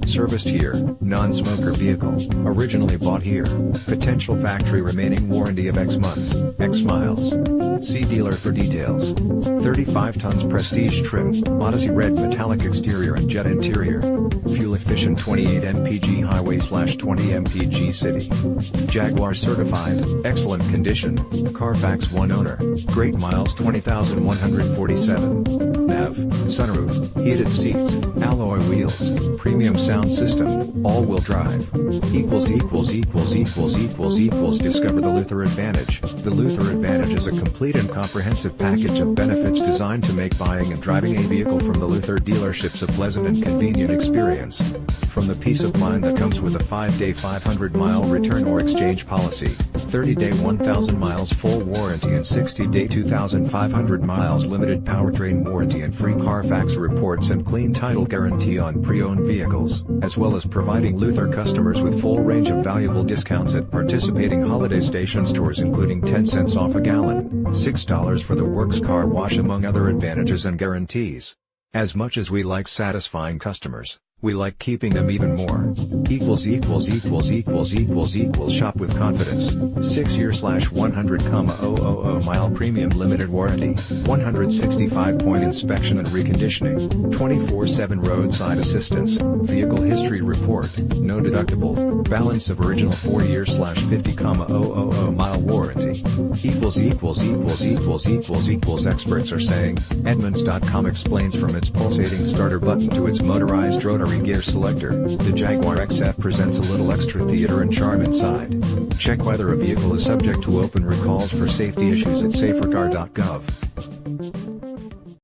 Serviced here, non-smoker vehicle, originally bought here, potential factory remaining warranty of X months, X miles. See dealer for details. 35 tons prestige trim, Odyssey red metallic exterior and jet interior. Fuel efficient 28 mpg highway/20 mpg city. Jaguar certified, excellent condition, Carfax 1 owner, great miles 20,147. Nav, sunroof, heated seats, alloy wheels, premium sound system, all-wheel drive. Discover the Luther Advantage. The Luther Advantage is a complete and comprehensive package of benefits designed to make buying and driving a vehicle from the Luther dealerships a pleasant and convenient experience. From the peace of mind that comes with a 5-day 500-mile return or exchange policy, 30-day 1,000 miles full warranty and 60-day 2,500 miles limited powertrain warranty and free Carfax reports and clean title guarantee on pre-owned vehicles, as well as providing Luther customers with full range of valuable discounts at participating holiday station stores including 10 cents off a gallon, $6 for the works car wash among other advantages and guarantees. As much as we like satisfying customers, we like keeping them even more. Shop with confidence. 6-year/100,000 mile premium limited warranty, 165-point inspection and reconditioning, 24/7 roadside assistance, vehicle history report, no deductible, balance of original 4-year/50,000 mile warranty. Experts are saying. Edmunds.com explains from its pulsating starter button to its motorized rotary gear selector, the Jaguar XF presents a little extra theater and charm inside. Check whether a vehicle is subject to open recalls for safety issues at saferegard.gov.